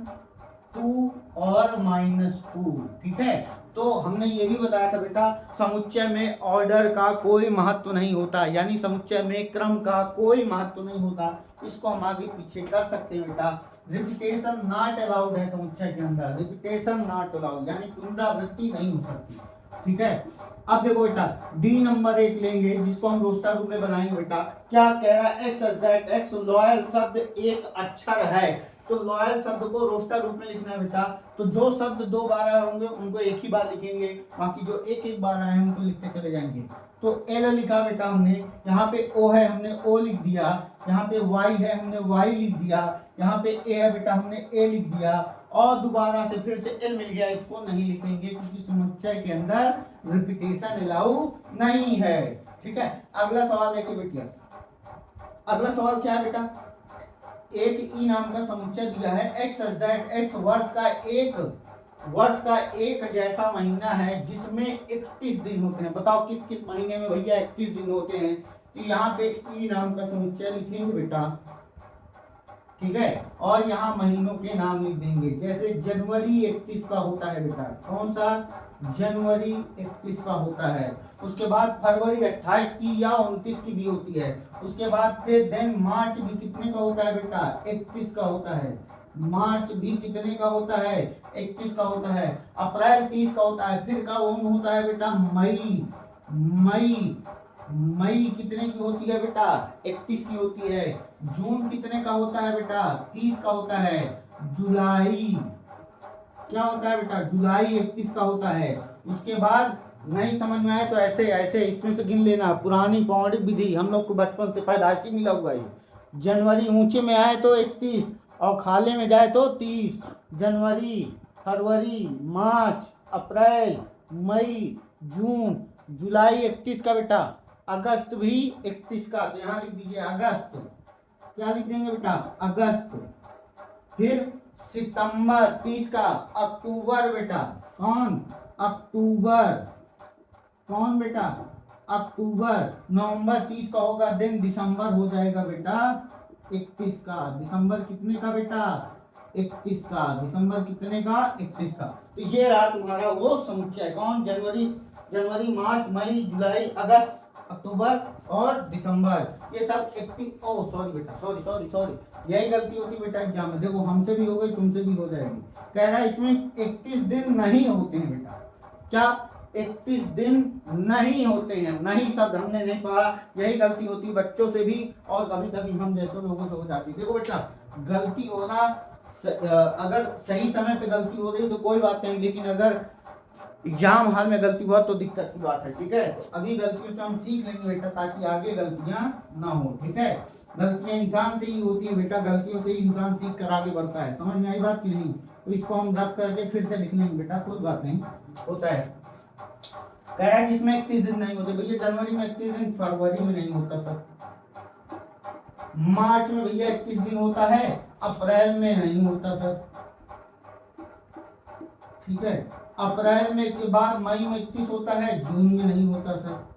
2 और -2, ठीक है। तो हमने ये भी बताया था बेटा समुच्चय में ऑर्डर का कोई महत्व नहीं होता, यानी समुच्चय में क्रम का कोई महत्व नहीं होता। इसको हम आगे पीछे कर सकते हैं बेटा। रिपीटेशन नॉट अलाउड है समुच्चय के अंदर, रिपीटेशन नॉट अलाउड यानी पुनरावृत्ति नहीं हो सकती, ठीक है। अब देखो बेटा डी नंबर 1 लेंगे जिसको हम रोस्टर रूप में बनाएंगे बेटा। क्या कह रहा है? एक्स दैट एक्स लॉयल शब्द एक अक्षर है, तो लॉयल शब्द को रोस्टर रूप में लिखना है बेटा। तो जो शब्द 2 बार आए होंगे उनको एक ही बार लिखेंगे, बाकी जो एक एक बार आए हैं उनको लिखते चले जाएंगे। तो एल लिखा बेटा हमने, यहाँ पे ओ है हमने ओ लिख दिया, यहाँ पे वाई है हमने वाई लिख दिया, यहाँ पे ए है बेटा हमने ए लिख दिया, और दोबारा से फिर से एल मिल गया, इसको नहीं लिखेंगे क्योंकि समुच्चय के अंदर रिपीटेशन अलाउ नहीं है, ठीक है। अगला सवाल देखिए बेटिया, अगला सवाल क्या है बेटा? एक ई नाम का समुच्चय दिया है, एक्स दैट एक्स वर्ष का एक जैसा महीना है जिसमें 31 दिन होते हैं। बताओ किस किस महीने में भैया 31 दिन होते हैं? तो यहाँ पे ई नाम का समुच्चय लिखेंगे बेटा, ठीक है, और यहाँ महीनों के नाम लिख देंगे। जैसे जनवरी 31 का होता है बेटा, कौन सा? जनवरी 31 का होता है। उसके बाद फरवरी 28 की या 29 की भी होती है। उसके बाद फिर देन मार्च भी कितने का होता है बेटा? 31 का होता है। मार्च भी कितने का होता है? 31 का होता है। अप्रैल 30 का होता है। फिर का कौन होता है बेटा? मई कितने की होती है बेटा? 31 की होती है। जून कितने का होता है बेटा? 30 का होता है। जुलाई क्या होता है बेटा? जुलाई 31 का होता है। उसके बाद नहीं समझ में आए तो ऐसे ऐसे इसमें से गिन लेना, पुरानी पौराणिक विधि हम लोग को बचपन से पैदाइशी मिला हुआ है। जनवरी ऊंचे में आए तो 31 और खाले में जाए तो 30। जनवरी, फरवरी, मार्च, अप्रैल, मई, जून, जुलाई 31 का बेटा। अगस्त भी 31 का, तो यहाँ लिख दीजिए अगस्त। क्या लिख देंगे बेटा? अगस्त। फिर सितंबर 30 का। अक्टूबर बेटा, कौन? अक्टूबर, कौन बेटा? अक्टूबर। नवंबर 30 का होगा, दिन दिसंबर हो जाएगा बेटा 31 का। दिसंबर कितने का बेटा? 31 का। दिसंबर कितने का? 31 का। तो ये रहा तुम्हारा वो समुच्चय, कौन? जनवरी, मार्च, मई, जुलाई, अगस्त, अक्टूबर और दिसंबर। ये सब 31। ओ सॉरी बेटा, सॉरी, यही गलती होती बेटा एग्जाम में। देखो हमसे भी हो गई, तुमसे भी हो जाएगी। कह रहा है इसमें 31 दिन नहीं होते हैं बेटा। क्या? 31 दिन नहीं होते हैं। नहीं शब्द हमने नहीं पढ़ा, यही गलती होती बच्चों से भी और कभी कभी हम जैसे लोगों से हो जाती। देखो बेटा गलती होना, अगर सही समय पे गलती हो रही तो कोई बात नहीं, लेकिन अगर एग्जाम हॉल में गलती हुआ तो दिक्कत की बात है, ठीक है। तो अभी गलतियों से हम सीख लेंगे बेटा ताकि आगे गलतियां ना हो, ठीक है। गलतियां इंसान से ही होती है बेटा, गलतियों से ही इंसान सीख कर आगे बढ़ता है। समझ में आई बात कि नहीं? तो इसको हम रब करके फिर से लिख लेंगे बेटा, कोई बात नहीं, होता है। कह रहा है जिसमें 31 दिन नहीं होते भैया, जनवरी में 31 दिन, फरवरी में नहीं होता सर, मार्च में भैया 21 दिन होता है, अप्रैल में नहीं होता सर, ठीक है। अप्रैल में के बाद मई में 31 होता है, जून में नहीं होता सर,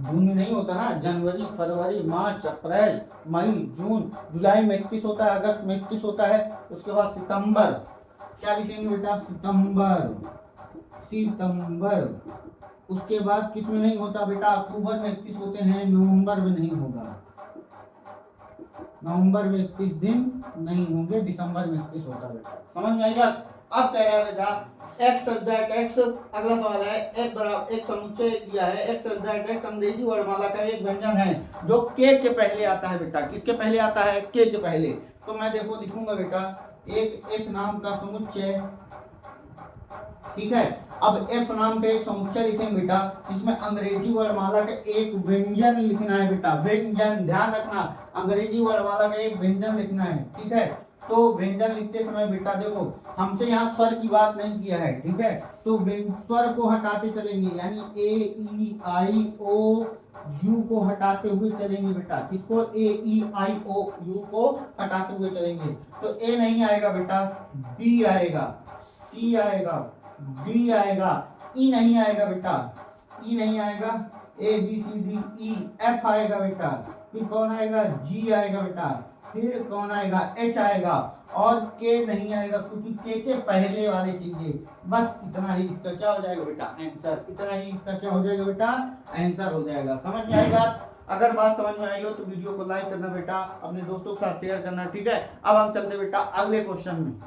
जून में नहीं होता ना, जनवरी फरवरी मार्च अप्रैल मई जून जुलाई में 31 होता है, अगस्त में 31 होता है, उसके बाद सितंबर, क्या लिखेंगे बेटा, सितंबर, सितंबर। उसके बाद किस में नहीं होता बेटा, अक्टूबर में 31 होते हैं, नवंबर में नहीं होगा, नवंबर में 31 दिन नहीं होंगे, दिसंबर में 31 होता है बेटा। समझ में आई बात। अब कह रहा है बेटा एक्स सच दैट एक्स, अगला सवाल है एफ बराबर एक समुच्चय दिया है, एक्स सच दैट एक्स अंग्रेजी वर्णमाला का एक व्यंजन है जो के पहले आता है बेटा, किसके पहले आता है, के पहले। तो मैं देखो लिखूंगा बेटा एक एफ नाम का समुच्चय, ठीक है। अब एफ नाम का एक समुच्चय लिखेंगे बेटा जिसमें अंग्रेजी वर्णमाला का एक व्यंजन लिखना है बेटा, व्यंजन, ध्यान रखना अंग्रेजी वर्णमाला का एक व्यंजन लिखना है, ठीक है। तो व्यंजन लिखते समय बेटा देखो हमसे यहाँ स्वर की बात नहीं किया है, ठीक है, तो स्वर को हटाते चलेंगे, यानी ए ई आई ओ यू को हटाते हुए चलेंगे बेटा, किसको, ए ई आई ओ यू को हटाते हुए चलेंगे। तो ए नहीं आएगा बेटा, बी आएगा, सी आएगा, डी आएगा, ई नहीं आएगा बेटा, ई नहीं आएगा, A B C D E, F आएगा बेटा, फिर कौन आएगा, जी आएगा बेटा, फिर कौन आएगा, एच आएगा, और के नहीं आएगा क्योंकि के पहले वाले चीजें। बस इतना ही इसका क्या हो जाएगा बेटा, आंसर, इतना ही इसका क्या हो जाएगा बेटा, आंसर हो जाएगा। समझ में आएगा। अगर बात समझ में आई हो तो वीडियो को लाइक करना बेटा, अपने दोस्तों के साथ शेयर करना, ठीक है। अब हम चलते बेटा अगले क्वेश्चन में।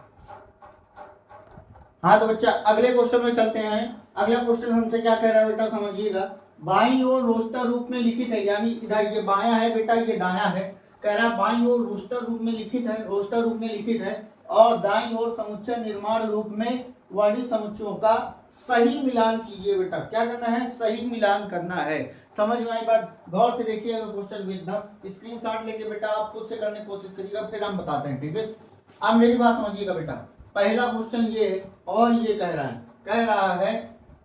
हाँ तो बच्चा अगले क्वेश्चन में चलते हैं। अगला क्वेश्चन हमसे क्या कह रहा है बेटा, समझिएगा। बाईं ओर रोस्टर रूप में लिखित है, यानी इधर ये बायां है बेटा, ये दायां है, कह रहा है बाईं ओर रोस्टर रूप में लिखित है, रोस्टर रूप में लिखित है, और दाईं ओर समुच्चय निर्माण रूप में वर्णित समुच्चयों का सही मिलान कीजिए बेटा। क्या करना है, सही मिलान करना है। समझ में आई बात, गौर से देखिएगा क्वेश्चन एकदम, स्क्रीनशॉट लेके बेटा आप खुद से करने की कोशिश करिएगा, फिर हम बताते हैं, ठीक है। अब मेरी बात समझिएगा बेटा, पहला क्वेश्चन ये और ये कह रहा है,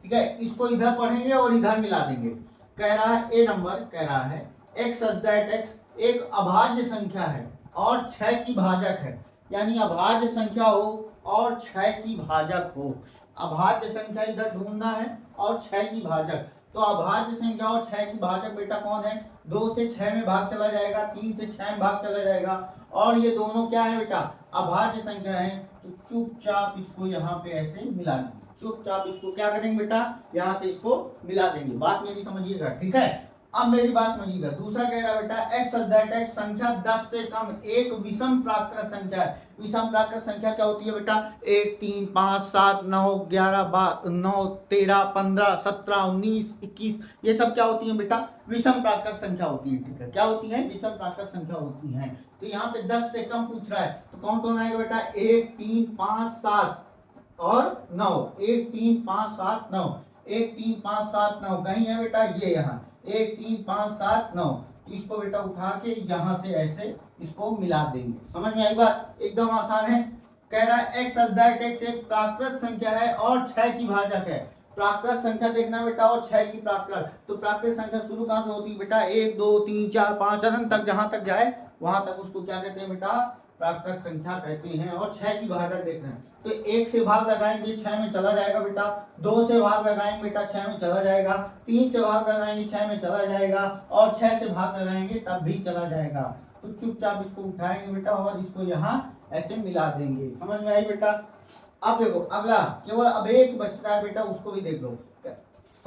ठीक है, इसको इधर पढ़ेंगे और इधर मिला देंगे। कह रहा है ए नंबर, कह रहा है एक्स सच दैट एक्स एक अभाज्य संख्या है और 6 की भाजक है, यानी अभाज्य संख्या हो और 6 की भाजक हो। अभाज्य संख्या इधर ढूंढना है और 6 की भाजक, तो अभाज्य संख्या और 6 की भाजक बेटा कौन है, 2 से 6 में भाग चला जाएगा, 3 से 6 में भाग चला जाएगा, और ये दोनों क्या है बेटा, अभाज्य संख्या है। तो चुपचाप इसको यहाँ पे ऐसे मिला देंगे, चुपचाप इसको क्या करेंगे बेटा, यहाँ से इसको मिला देंगे। बात मेरी समझिएगा, ठीक है। अब मेरी बात समझिएगा, दूसरा कह रहा बेटा एक्स सच दैट एक्स संख्या 10 से कम एक विषम प्राकृत संख्या है। विषम प्राकृत संख्या क्या होती है बेटा, 1 3 5 7 9 11 9 13 15 17 19 21, ये सब क्या होती है बेटा, विषम प्राकृत संख्या होती है, ठीक है। क्या होती है, विषम प्राकृत संख्या होती है। तो यहाँ पे 10 से कम पूछ रहा है, तो कौन कौन आएगा बेटा, 1 3 5 7 और 9, 1 3 5 7 9, 1 3 5 7 9 कहीं है बेटा, ये यहाँ 1 3 5 7 9, इसको बेटा उठा के यहाँ से ऐसे इसको मिला देंगे। समझ में आई बात, एकदम आसान है। कह रहा है एक्स सच दैट एक्स एक प्राकृत संख्या है और 6 की भाजक है। प्राकृत संख्या देखना बेटा, और 6 की प्राकृत, तो प्राकृत संख्या शुरू कहाँ से होती है बेटा, 1 2 3 4 5 अनंत तक, जहां तक जाए वहां तक उसको क्या कहते हैं बेटा, प्राकृत संख्या कहते हैं। और 6 की भाजक देखना है, तो 1 से भाग लगाएंगे 6 में चला जाएगा बेटा, 2 से भाग लगाएंगे बेटा 6 में चला जाएगा, 3 से भाग लगाएंगे 6 में चला जाएगा, और 6 से भाग लगाएंगे तब भी चला जाएगा। तो चुपचाप इसको उठाएंगे बेटा और इसको यहाँ ऐसे मिला देंगे। समझ में आई बेटा। अब देखो अगला, केवल अब एक बचता है बेटा, उसको भी देख लो।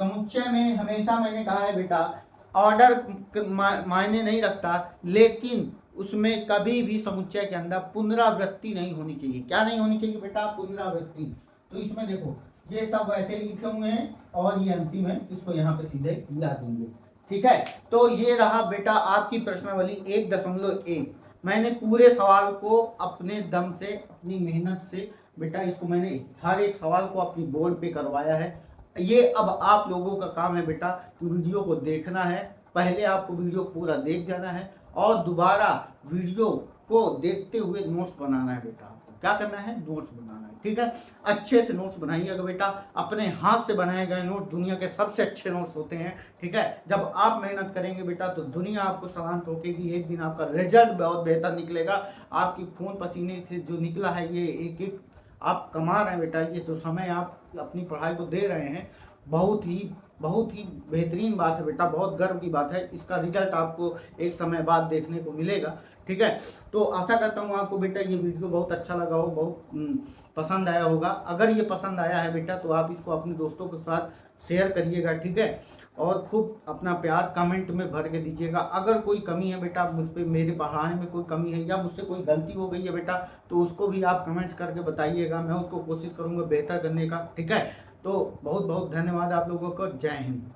समुच्चय में हमेशा मैंने कहा है बेटा ऑर्डर मायने नहीं रखता, लेकिन उसमें कभी भी समुच्चय के अंदर पुनरावृत्ति नहीं होनी चाहिए। क्या नहीं होनी चाहिए बेटा, पुनरावृत्ति। तो इसमें देखो ये सब वैसे ही लिखे हुए हैं और ये अंतिम है, इसको यहाँ पे सीधे मिला देंगे, ठीक है। तो ये रहा बेटा आपकी प्रश्नावली 1.1। मैंने पूरे सवाल को अपने दम से, अपनी मेहनत से बेटा इसको मैंने हर एक सवाल को अपनी बोर्ड पे करवाया है। ये अब आप लोगों का काम है बेटा कि वीडियो को देखना है, पहले आपको वीडियो पूरा देख जाना है और दोबारा वीडियो को देखते हुए नोट्स बनाना है बेटा। क्या करना है, नोट्स बनाना है। ठीक है, अच्छे से नोट्स बनाइएगा बेटा, अपने हाथ से बनाए गए नोट दुनिया के सबसे अच्छे नोट्स होते हैं। ठीक है, जब आप मेहनत करेंगे बेटा तो दुनिया आपको सलाम ठोकेगी, एक दिन आपका रिजल्ट बहुत बेहतर निकलेगा। आपकी खून पसीने से जो निकला है, ये एक एक आप कमा रहे हैं बेटा, ये जो समय आप अपनी पढ़ाई को दे रहे हैं, बहुत ही बेहतरीन बात है बेटा, बहुत गर्व की बात है। इसका रिजल्ट आपको एक समय बाद देखने को मिलेगा। ठीक है, तो आशा करता हूँ आपको बेटा ये वीडियो बहुत अच्छा लगा हो, बहुत पसंद आया होगा। अगर ये पसंद आया है बेटा तो आप इसको अपने दोस्तों के साथ शेयर करिएगा। ठीक है, और खूब अपना प्यार कमेंट में भर के दीजिएगा। अगर कोई कमी है बेटा मुझ पर, मेरे पढ़ाने में कोई कमी है या मुझसे कोई गलती हो गई है बेटा, तो उसको भी आप कमेंट्स करके बताइएगा, मैं उसको कोशिश करूँगा बेहतर करने का। ठीक है, तो बहुत बहुत धन्यवाद आप लोगों को। जय हिंद।